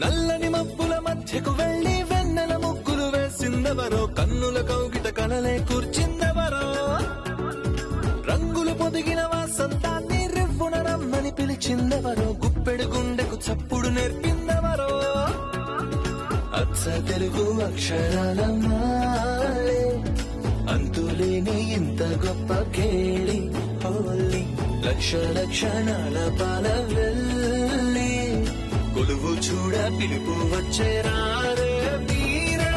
నల్లని మబ్బుల మధ్యకు వెళ్లి వెన్నెల ముగ్గులు వేసిందెవరో, కన్నుల కౌగిట కలలే కూర్చిందెవరో, రంగులు పొదిగిన వాసంతాన్ని రివ్వున రమ్మని పిలిచిందెవరో, గుప్పెడు గుండెకు చప్పుడు నేర్పిందెవరో, అచ్చ తెలుగు అక్షరాల మాలే అంతులేని ఇంత గొప్ప కేళి హోలీ, లక్ష లక్షణాల పాల వెళ్ళి కొలువు చూడ పిలుపు వచ్చేరారే వీరే,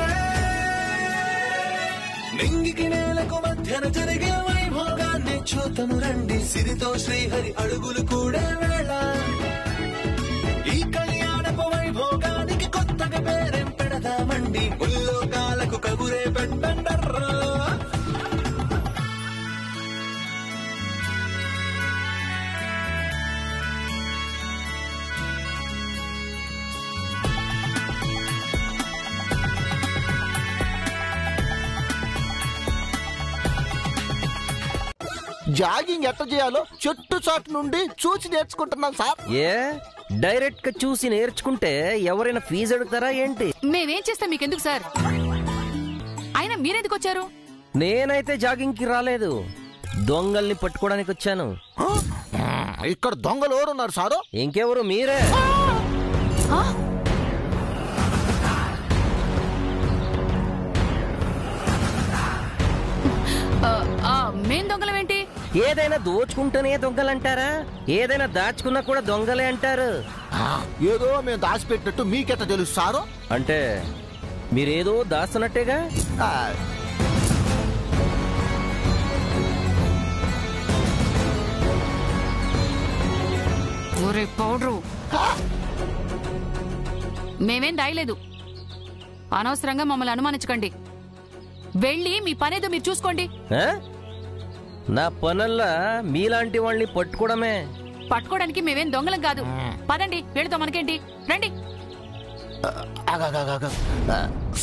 నింగికి నేలకు మధ్యన జరిగే వైభోగాన్ని చూతము రండి, సిరితో శ్రీహరి అడుగులు కూడే వేళ, ఈ కళ్యాణపు వైభోగానికి కొత్తగా పేరేం పెడదామండి, ముల్లోకాలకు కబురే పెట్టండర్రా. జాగింగ్ ఎట్లా చేయాలో చెట్టు చాటు నుండి చూసి నేర్చుకుంటున్నాం సార్. ఏ డైరెక్ట్ గా చూసి నేర్చుకుంటే ఎవరైనా ఫీజు అడుగుతారా ఏంటి? మేమేం చేస్తాం మీకెందుకు సార్? అయినా మీరెందుకు వచ్చారు? నేనైతే జాగింగ్ కి రాలేదు, దొంగల్ని పట్టుకోవడానికి వచ్చాను. ఇక్కడ దొంగలు ఎవరున్నారు సారు? ఇంకెవరు, మీరే. మేం దొంగలమేంటి? ఏదైనా దోచుకుంటేనే దొంగలంటారా? ఏదైనా దాచుకున్నా కూడా దొంగలే అంటారు. ఏదో మేము దాచిపెట్టినట్టు మీకెట్ట తెలుసు సారు? అంటే మీరేదో దాస్తున్నట్టేగా. ఒరే పౌడరు, మేమేం దాయలేదు. అనవసరంగా మమ్మల్ని అనుమానించకండి. వెళ్ళి మీ పనేదో మీరు చూసుకోండి. నా పనల్లా మీలాంటి వాళ్ళని పట్టుకోవడమే. పట్టుకోవడానికి మేమేం దొంగలం కాదు. పదండి, వెళుతాం, మనకేంటి, రండి.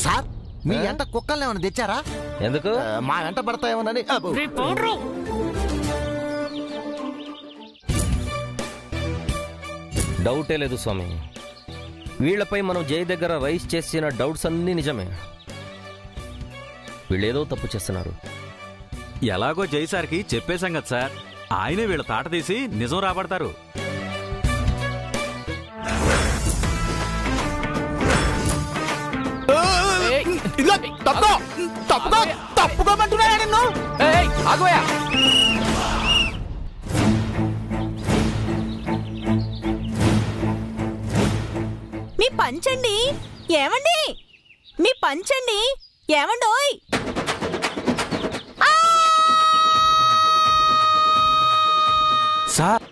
సార్, మీ వెంట కుక్కల్ని ఏమైనా తెచ్చారా? ఎందుకు? మా వెంట పడతాయేమోనని. డౌటే లేదు స్వామి, వీళ్లపై మనం జై దగ్గర రైస్ చేసిన డౌట్స్ అన్నీ నిజమే. వీళ్ళేదో తప్పు చేస్తున్నారు. ఎలాగో జై సార్కి చెప్పేశాం కదా సార్, ఆయనే వీళ్ళ తాట తీసి నిజం రాబడతారు. తప్పుకోమంటున్నాయా నిన్ను? మీ పంచండి ఏమండి, మీ పంచండి ఏమండోయ్. సార్,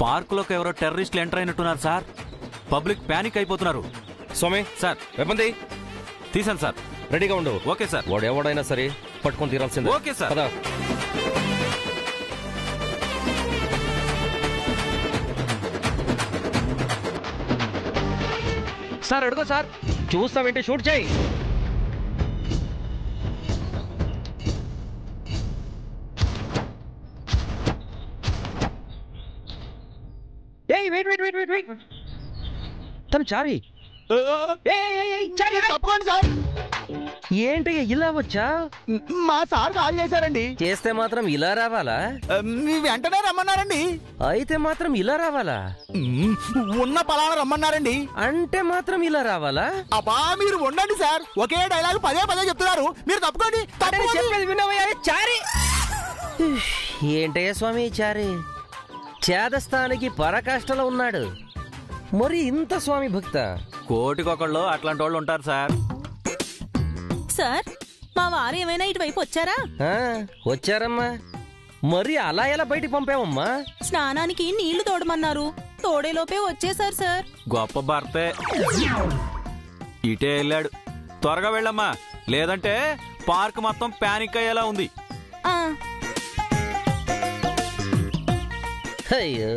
పార్కులోకి ఎవరో టెర్రరిస్టులు ఎంటర్ అయినట్టున్నారు సార్. పబ్లిక్ ప్యానిక్ అయిపోతున్నారు. స్వామి సార్, వెపంది తీసాను సార్. రెడీగా ఉండు. Okay sir. వాడు ఎవడైనా సరే పట్టుకొని తీరాల్సిందే. Okay sir. కదా. సార్ అడుగో సార్, చూస్తావేంటి, షూట్ చేయి. తను చారి. తప్పుకోండి సార్. ఏంటి ఇలా వచ్చా? మా సార్ కాల్ చేశారండి. చేస్తే మాత్రం ఇలా రావాలా? మీ వెంటనే రమ్మన్నారండి. అయితే మాత్రం ఇలా రావాలా? ఉన్న పలానా రమ్మన్నారండి. అంటే మాత్రం ఇలా రావాలా? అబ్బా, మీరు ఉండండి సార్. ఒకే డైలాగ్ పదే పదే చెప్తున్నారు. మీరు తప్పుకోండి. చెప్పేది వినవయ్యా చారి. ఏంటయ్యా స్వామి చారి, చేదస్థానికి పరాకాష్ఠలో ఉన్నాడు, మరి ఇంత స్వామి భక్త? కోటికొకళ్ళు అట్లాంటి వాళ్ళు ఉంటారు సార్. సార్, మా వారు ఏమైనా ఇటువైపు వచ్చారా? వచ్చారమ్మా. మరి అలా ఎలా బయటికి పంపావమ్మా? స్నానానికి నీళ్లు తోడమన్నారు, తోడేలోపే వచ్చేసారు సార్. గొప్ప భర్తే. ఇటే వెళ్ళాడు. త్వరగా వెళ్ళమ్మా, లేదంటే పార్క్ మొత్తం ప్యానిక్ అయ్యేలా ఉంది. అయ్యో,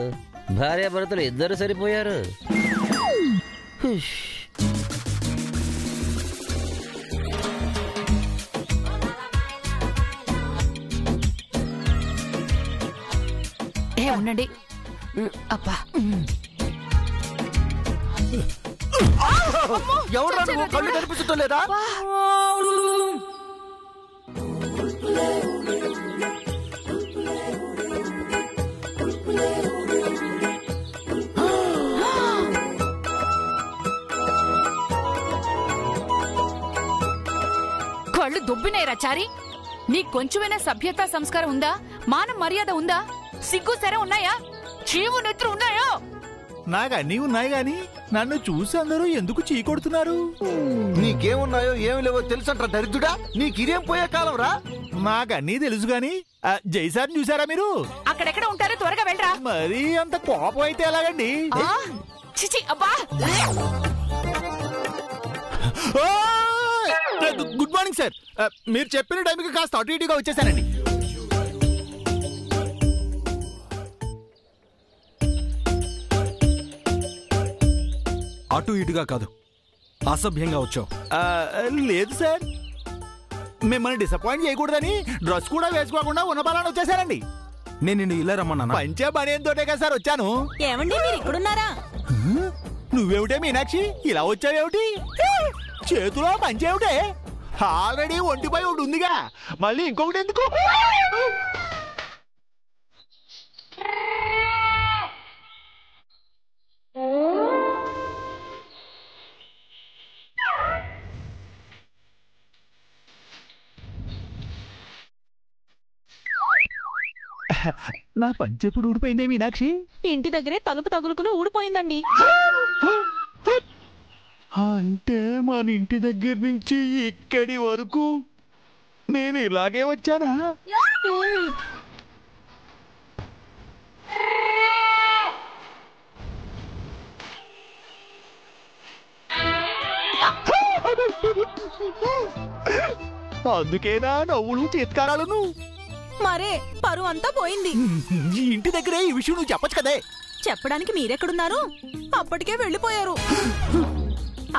భార్యాభర్తలు ఇద్దరు సరిపోయారు. ఉండండి. అబ్బా, ఎవరు నువ్వు? కళ్ళు కనిపించడం లేదా? కళ్ళు దొబ్బినాయిరా చారి. నీ కొంచెమైనా సభ్యత సంస్కారం ఉందా? మానం మర్యాద ఉందా? సిగ్గు సరే ఉన్నాయా? చీవు నెత్తురు ఉన్నాయా? నాకు అన్నీ ఉన్నాయి గాని నన్ను చూసి అందరూ ఎందుకు చీకొడుతున్నారు? నీకేమున్నాయో ఏమి లేవో తెలుసంట దరిద్రుడా. నీకిదేం పోయే కాలం రా. నాకన్నీ తెలుసు గాని జైసార్ని చూసారా మీరు? అక్కడెక్కడ ఉంటారో త్వరగా వెళ్ళరా. మరీ అంత కోపం అయితే ఎలాగండి? చిచి అబ్బా. Good morning sir. మీరు చెప్పిన టైంకి కాస్త అటు ఇటుగా వచ్చేసానండి. అటు ఇటుగా కాదు, అసభ్యంగా వచ్చావు. లేదు సార్, మిమ్మల్ని డిసప్పాయింట్ చేయకూడదని డ్రెస్ కూడా వేసుకోకుండా ఉన్న బలాన్ని వచ్చేసానండి. నేను నిన్ను ఇలా రమ్మన్నా. పంచే బనేంతోటే కదా సార్ వచ్చాను. ఏమండి మీరు ఇక్కడున్నారా? నువ్వేమిటే మీనాక్షి ఇలా వచ్చావేమిటి? చేతిలో పంచేవిటే? ఆల్రెడీ ఒంటిపై ఒకటి ఉందిగా, మళ్ళీ ఇంకొకటి ఎందుకు? నా పంచెప్పుడు ఊడిపోయిందే మీనాక్షి. ఇంటి దగ్గరే తలుపు తగులుకుని ఊడిపోయిందండి. అంటే మన ఇంటి దగ్గర నుంచి ఇక్కడి వరకు నేను ఇలాగే వచ్చానా? అందుకేనా నవ్వులు చిత్కారాలను? మరే పరువు అంతా పోయింది. ఈ ఇంటి దగ్గరే ఈ విషయం నువ్వు చెప్పచ్చు కదే. చెప్పడానికి మీరెక్కడున్నారు? అప్పటికే వెళ్ళిపోయారు.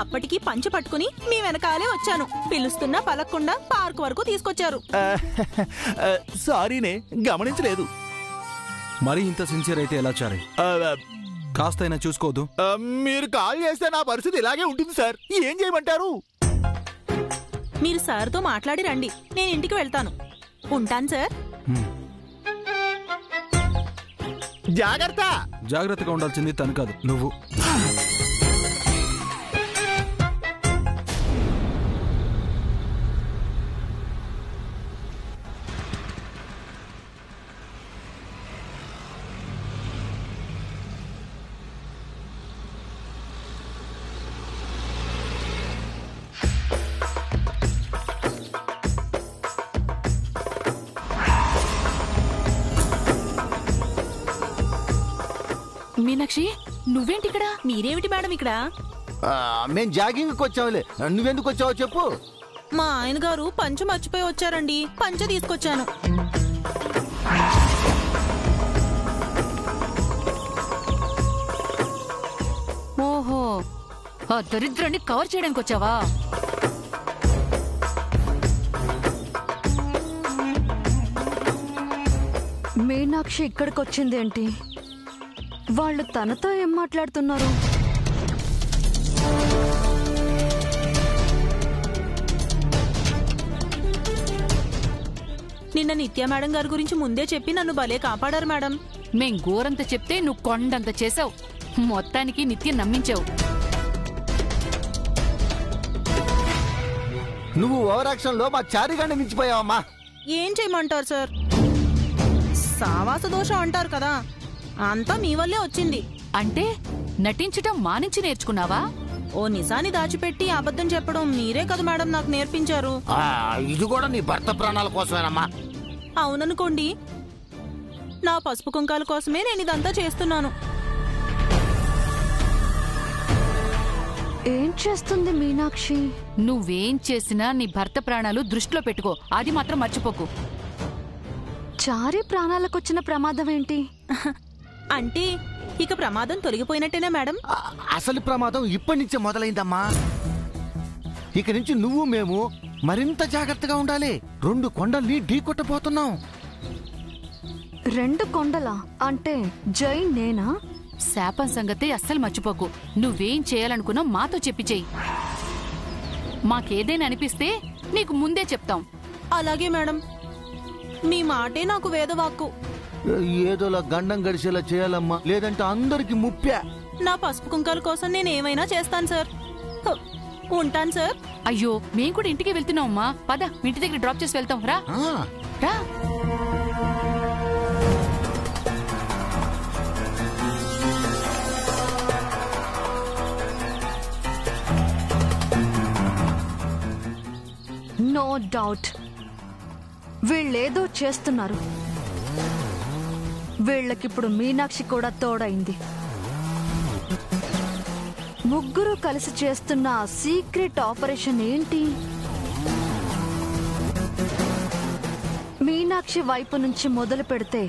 అప్పటికి పంచె పట్టుకుని మీ వెనకాలే వచ్చాను. పిలుస్తున్నా పలక్కుండా పార్క్ వరకు తీసుకొచ్చారు. సారీనే, గమనించలేదు. మరి ఇంత సిన్సియర్ అయితే ఎలా చారి? కాస్తైనా చూసుకోవద్దు. మీరు కాల్ చేస్తే నా పరిస్థితి ఇలాగే ఉంటుంది సార్. ఏం చేయమంటారు? మీరు సార్తో మాట్లాడి రండి, నేను ఇంటికి వెళ్తాను. ఉంటాను సార్. జాగ్రత్త. జాగ్రత్తగా ఉండాల్సింది తను కాదు, నువ్వు. మీనాక్షి నువ్వేంటి ఇక్కడ? మీరేమిటి మేడం ఇక్కడ? మేం జాగింగ్కి వచ్చావులే, నువ్వెందుకు వచ్చావో చెప్పు. మా ఆయన గారు పంచె మర్చిపోయి వచ్చారండి, పంచె తీసుకొచ్చాను. ఓహో, ఆ దరిద్రాన్ని కవర్ చేయడానికి వచ్చావా? మీనాక్షి ఇక్కడికి వచ్చిందేంటి? వాళ్ళు తనతో ఏం మాట్లాడుతున్నారు? నిన్న నిత్య మేడం గారి గురించి ముందే చెప్పి నన్ను భలే కాపాడారు మేడం. మేం గోరంత చెప్తే నువ్వు కొండంత చేసావు. మొత్తానికి నిత్య నమ్మించావు. నువ్వు ఓవర్ యాక్షన్ లో మా చారిగానే మించిపోయావమ్మా. ఏం చేయమంటారు సార్? సావాస దోషం అంటారు కదా, అంతా మీ వల్లే వచ్చింది. అంటే నటించటం మానించి నేర్చుకున్నావా? ఓ నిజాన్ని దాచిపెట్టి అబద్ధం చెప్పడం మీరే కదా మేడం నాకు నేర్పించారు. ఇది కూడా నీ భర్త ప్రాణాల కోసమేనమ్మా. అవుననుకోండి, నా పసుపు కుంకాల కోసమే నేను ఇదంతా చేస్తున్నాను. ఏం చేస్తుంది మీనాక్షి? నువ్వేం చేసినా నీ భర్త ప్రాణాలు దృష్టిలో పెట్టుకో, అది మాత్రం మర్చిపోకు. చారి ప్రాణాలకొచ్చిన ప్రమాదం ఏంటి? అంటే ఇక ప్రమాదం తొలగిపోయినట్టేనా మేడం? అసలు ప్రమాదం ఇప్పటి నుంచే మొదలైందమ్మా. ఇక నుంచి నువ్వు మేము మరింత జాగ్రత్తగా ఉండాలి. 2 కొండల్ని ఢీ కొట్టబోతున్నాం. 2 కొండలా? అంటే జై నేనా? శాపం సంగతి అస్సలు మర్చిపోకు. నువ్వేం చేయాలనుకున్నా మాతో చెప్పి చెయ్యి. మాకేదైనా అనిపిస్తే నీకు ముందే చెప్తాం. అలాగే మేడం, మీ మాటే నాకు వేదవాక్కు. ఏదోలా గండం గడిచేలా చేయాలమ్మా, లేదంటే అందరికి ముప్పే. నా పసుపు కుంకాల కోసం నేనేమైనా చేస్తాను సార్. ఉంటాను సార్. అయ్యో, మేం కూడా ఇంటికి వెళ్తున్నాం అమ్మా. పద, ఇంటి దగ్గర డ్రాప్ చేసి వెళ్తాం. రా రా. నో డౌట్ వీళ్ళేదో చేస్తున్నారు. వీళ్ళకిప్పుడు మీనాక్షి కూడా తోడైంది. ముగ్గురు కలిసి చేస్తున్న సీక్రెట్ ఆపరేషన్ ఏంటి? మీనాక్షి వైపు నుంచి మొదలు పెడితే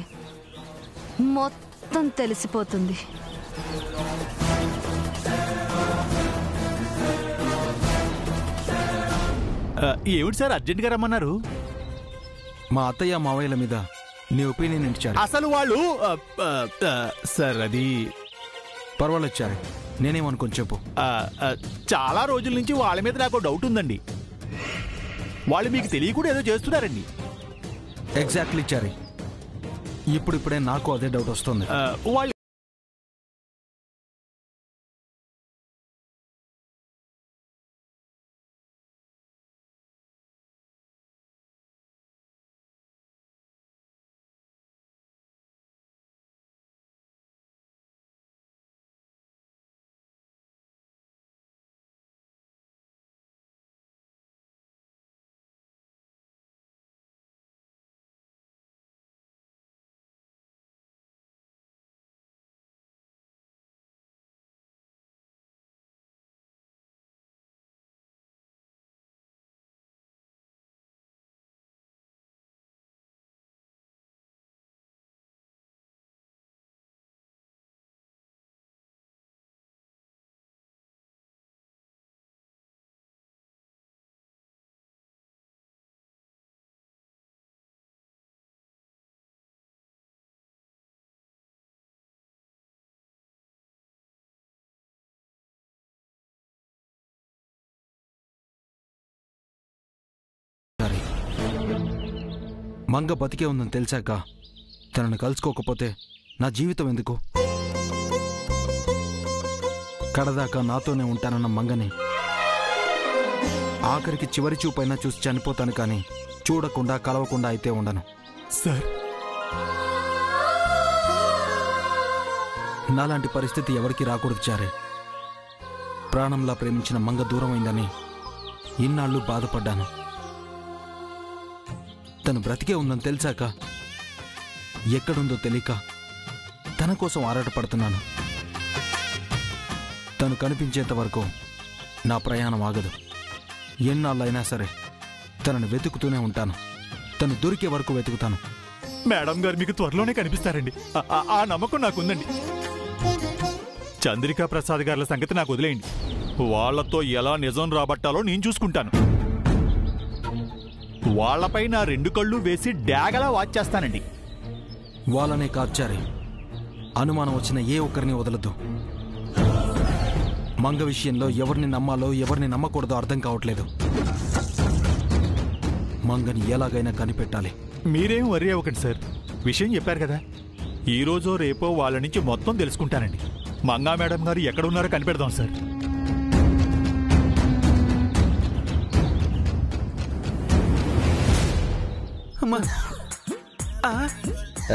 మొత్తం తెలిసిపోతుంది. ఏమిటి సార్ అర్జెంట్గా రమ్మన్నారు? మా అత్తయ్య మావయ్యల మీద నీ ఒపీనియన్ ఏంటి చారి? అసలు వాళ్ళు సార్ అది పర్వాలేదు చారి, నేనేమనుకోని చెప్పు. చాలా రోజుల నుంచి వాళ్ళ మీద నాకు డౌట్ ఉందండి. వాళ్ళు మీకు తెలియకుండా ఏదో చేస్తున్నారండి. ఎగ్జాక్ట్లీ చారి, ఇప్పుడిప్పుడే నాకు అదే డౌట్ వస్తుంది. వాళ్ళు మంగ బతికే ఉందని తెలిసాక తనను కలుసుకోకపోతే నా జీవితం ఎందుకు? కడదాకా నాతోనే ఉంటానన్న మంగని ఆఖరికి చివరి చూపైనా చూసి చనిపోతాను, కానీ చూడకుండా కలవకుండా అయితే ఉండను. సార్, నాలాంటి పరిస్థితి ఎవరికి రాకూడదు చారే. ప్రాణంలా ప్రేమించిన మంగ దూరమైందని ఇన్నాళ్ళు బాధపడ్డాను. తను బ్రతికే ఉందని తెలిసాక ఎక్కడుందో తెలియక తన కోసం ఆరాటపడుతున్నాను. తను కనిపించేంత వరకు నా ప్రయాణం ఆగదు. ఎన్నాళ్ళైనా సరే తనను వెతుకుతూనే ఉంటాను. తను దొరికే వరకు వెతుకుతాను. మేడం గారు మీకు త్వరలోనే కనిపిస్తారండి. ఆ నమ్మకం నాకుందండి. చంద్రికా ప్రసాద్ గారుల సంగతి నాకు వదిలేయండి. వాళ్లతో ఎలా నిజం రాబట్టాలో నేను చూసుకుంటాను. వాళ్లపై నా 2 కళ్ళు వేసి డాగలా వాచ్ చేస్తానండి. వాళ్ళనే కాచారి అనుమానం వచ్చిన ఏ ఒక్కరిని వదలదు. మంగ విషయంలో ఎవరిని నమ్మాలో ఎవరిని నమ్మకూడదో అర్థం కావట్లేదు. మంగని ఎలాగైనా కనిపెట్టాలి. మీరేం వరీ అవ్వకండి సార్. విషయం చెప్పారు కదా, ఈ రోజో రేపో వాళ్ళ నుంచి మొత్తం తెలుసుకుంటానండి. మంగా మేడం గారు ఎక్కడ ఉన్నారో కనిపెడదాం సార్.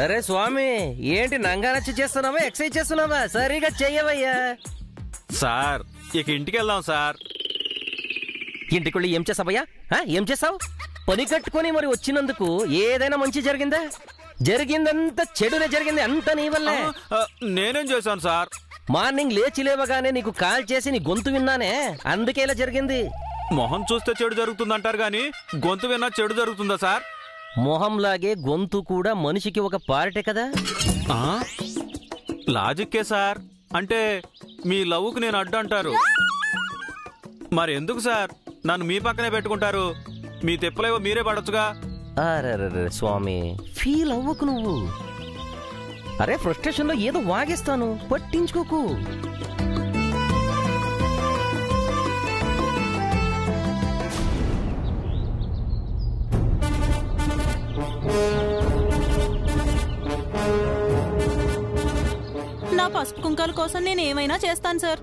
అరే స్వామి, ఏంటి నంగా నచ్చి చేస్తున్నావా, ఎక్సైజ్ చేస్తున్నావా? సరిగా చెయ్యవయ్యా. సార్, ఇక ఇంటికి వెళ్దాం సార్. ఇంటికి వెళ్ళి ఏం చేసావయ్యా? ఏం చేసావు? పని కట్టుకొని మరి వచ్చినందుకు ఏదైనా మంచి జరిగిందా? జరిగిందంతా చెడునే జరిగింది. అంత నీ వల్లే. నేనేం చేశాను సార్? మార్నింగ్ లేచి లేవగానే నీకు కాల్ చేసి నీ గొంతు విన్నానే, అందుకే ఇలా జరిగింది. మొహం చూస్తే చెడు జరుగుతుందంటారు గాని గొంతు విన్నా చెడు జరుగుతుందా సార్? మొహంలాగే గొంతు కూడా మనిషికి ఒక పార్టే కదా. లాజిక్కే సార్. అంటే మీ లవ్వుకు నేను అడ్డు అంటారు. మరి ఎందుకు సార్ నన్ను మీ పక్కనే పెట్టుకుంటారు? మీ తెప్పలేవో మీరే పడొచ్చుగా. అరే స్వామి, ఫీల్ అవ్వకు నువ్వు. అరే ఫ్రస్ట్రేషన్ లో ఏదో వాగేస్తాను, పట్టించుకోకు. నా పసుపు కుంకాల కోసం నేను ఏమైనా చేస్తాను సార్.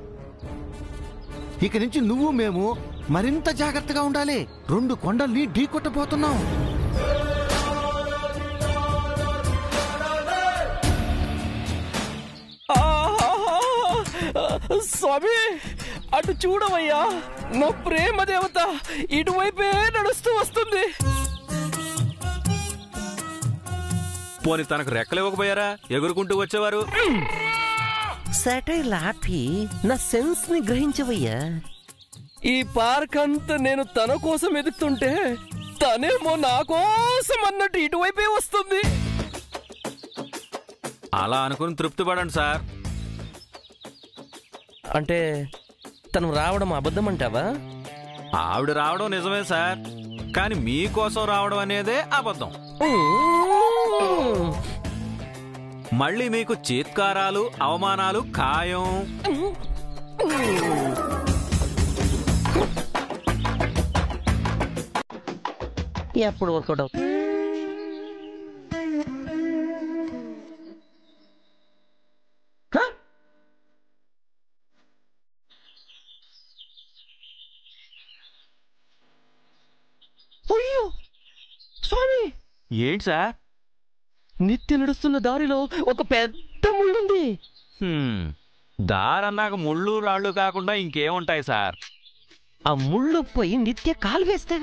ఇక నుంచి నువ్వు మేము మరింత జాగ్రత్తగా ఉండాలి. 2 కొండల్ని ఢీకొట్టబోతున్నాం. స్వామి, అటు చూడవయ్యా, నా ప్రేమ దేవత ఇటువైపే నడుస్తూ వస్తుంది. పోనీ తనకు రెక్కలు ఇవ్వకపోయారా? ఎగురుకుంటూ వచ్చేవారు. సెటైల్ ఆపి నా సెన్స్ ని గ్రహించవయ్యా. ఈ పార్క్ అంతా నేను తన కోసం ఎదుగుతుంటే తనేమో నా కోసం అన్నట్టు ఇటువైపే వస్తుంది. అలా అనుకుని తృప్తి పడండి సార్. అంటే తను రావడం అబద్ధం అంటావా? ఆవిడ రావడం నిజమే సార్, కానీ మీకోసం రావడం అనేదే అబద్ధం. మళ్ళీ మీకు చీత్కారాలు, అవమానాలు ఖాయం. ఎప్పుడు వర్కౌట్ అవుతుంది? అయ్యో స్వామి, ఏంటి సార్? నిత్య నడుస్తున్న దారిలో ఒక పెద్ద ముళ్ళుంది. దారన్నాక ముళ్ళు రాళ్ళు కాకుండా ఇంకేముంటాయి సార్? ఆ ముళ్ళు పోయి నిత్య కాలు వేస్తే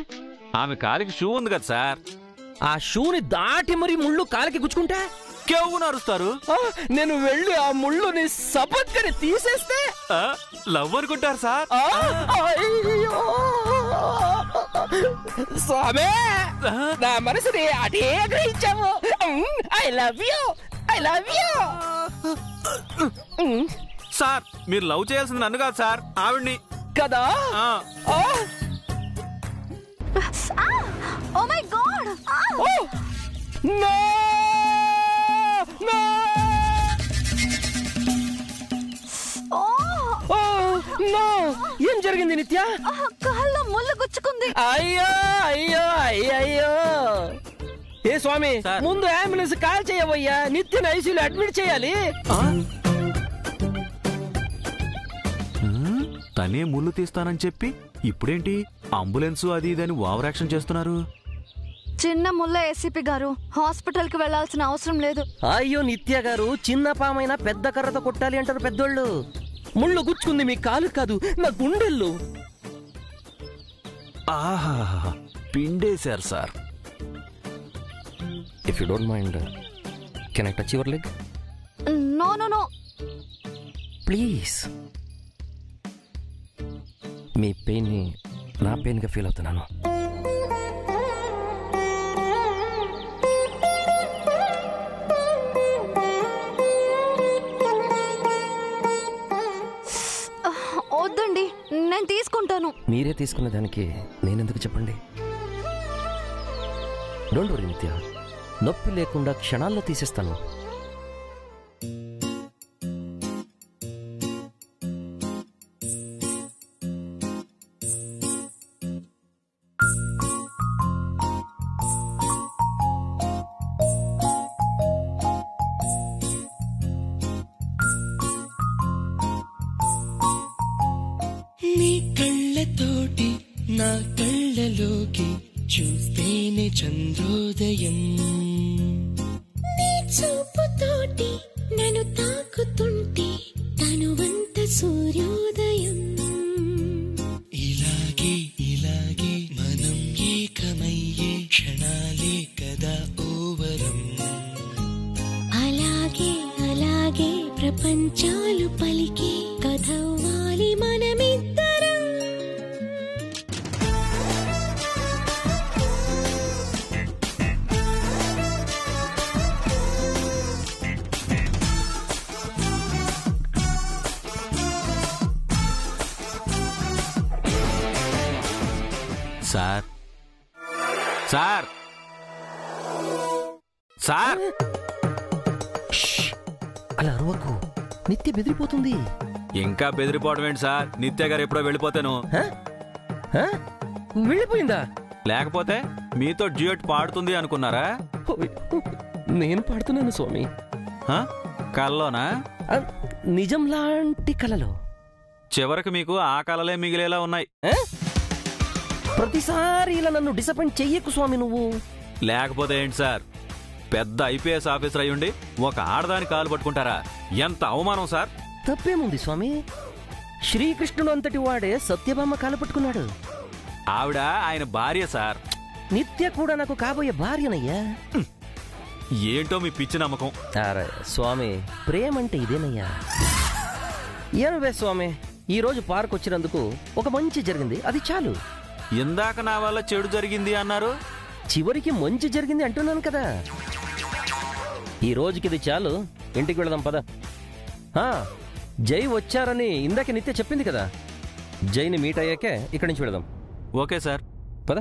ఆమె కాలికి షూ ఉంది కదా సార్. ఆ షూని దాటి మరి ముళ్ళు కాలికి గుచ్చుకుంటే కేవు నరుస్తారు. నేను వెళ్ళి ఆ ముళ్ళుని సపత్కని తీసేస్తే లవ్ అనుకుంటారు సార్. అయ్యో స్వామి, నా మనసుని అదే గ్రహించావు. I love you, I love you. Sir, మీరు లవ్ చేయాల్సింది నన్ను కాదు సార్, ఆవిడ్ని కదా. Oh my god! No no no! ఏం జరిగింది నిత్య? కాల్లో ముళ్ళు గుచ్చుకుంది. అయ్యో అయ్యో అయ్యో! ఏ స్వామి, ముందు అంబులెన్స్ కాల్ చేయవయ్యా, నిత్యని ఐసీయూలో అడ్మిట్ చేయాలి. తనే ముళ్ళు తీస్తానని చెప్పి ఇప్పుడేంటి అంబులెన్స్ అది ఇదని ఓవర్ యాక్షన్ చేస్తున్నారు? చిన్న ముళ్ళ ఏసీపీ గారు, హాస్పిటల్ కి వెళ్లాల్సిన అవసరం లేదు. అయ్యో నిత్య గారు, చిన్న పామైనా పెద్ద కర్రతో కొట్టాలి అంటారు పెద్దోళ్ళు. ముళ్ళు గుచ్చుకుంది మీ కాలు కాదు, నా గుండెల్లో. ఆహా, పిండేశారు sir. If you don't mind, can I touch your leg? No no no, please. మీ పెయిన్ ని నా పెయిన్ గా ఫీల్ అవుతున్నాను. వద్దండి, నేను తీసుకుంటాను. మీరే తీసుకునే దానికి నేనెందుకు చెప్పండి? డోంట్ వరీ నిత్య, నొప్పి లేకుండా క్షణాల్లో తీసేస్తాను. నీ కళ్ళతోటి నా కళ్ళలోకి చూస్తేనే చంద్రోదయం, నీ చూపుతోటి నన్ను తాకుతుంటే తనువంత సూర్యోదయం. ఇలాగే ఇలాగే మనం ఏకమయ్యే క్షణాలే కదా ఓవరం. అలాగే అలాగే ప్రపంచాలు పలికే కథవ్వాలి మనమిద్దరం. సార్ సార్ సార్, అలా అరవకు, నిత్య బెదిరిపోతుంది. ఇంకా బెదిరిపోవడం ఏంటి సార్? నిత్య గారు ఎప్పుడో వెళ్ళిపోతాను. వెళ్ళిపోయిందా? లేకపోతే మీతో డ్యూయట్ పాడుతుంది అనుకున్నారా? నేను పాడుతున్నాను స్వామి. కల్లోనా? నిజం లాంటి కలలో. చివరికి మీకు ఆ కలలే మిగిలేలా ఉన్నాయి. ప్రతిసారి ఇలా నన్ను డిసప్పాయింట్ చెయ్యకు స్వామి నువ్వు. లేకపోతే ఏంటి సార్, పెద్ద ఐపీఎస్ ఆఫీసర్ అయ్యుండి ఒక ఆడదాని కాలు పట్టుకుంటారా? ఎంత అవమానం సార్. తప్పేముంది స్వామి? శ్రీకృష్ణుడు అంతటి వాడే సత్యభామ కాలు పట్టుకున్నాడు. ఆవిడ ఆయన భార్య సార్. నిత్య కూడా నాకు కాబోయే భార్యనయ్యా. ఏంటో మీ పిచ్చి నమ్మకం. స్వామి, ప్రేమంటే ఇదేనయ్యా. ఏనువే స్వామి, ఈ రోజు పార్క్ వచ్చినందుకు ఒక మంచి జరిగింది, అది చాలు. ఇందాక నా వల్ల చెడు జరిగింది అన్నారు, చివరికి మంచి జరిగింది అంటున్నాను కదా. ఈ రోజుకి ఇది చాలు, ఇంటికి వెళదాం పద. జై వచ్చారని ఇందాక నిత్య చెప్పింది కదా, జైని మీట్ అయ్యాకే ఇక్కడి నుంచి వెళదాం. ఓకే సార్, పద.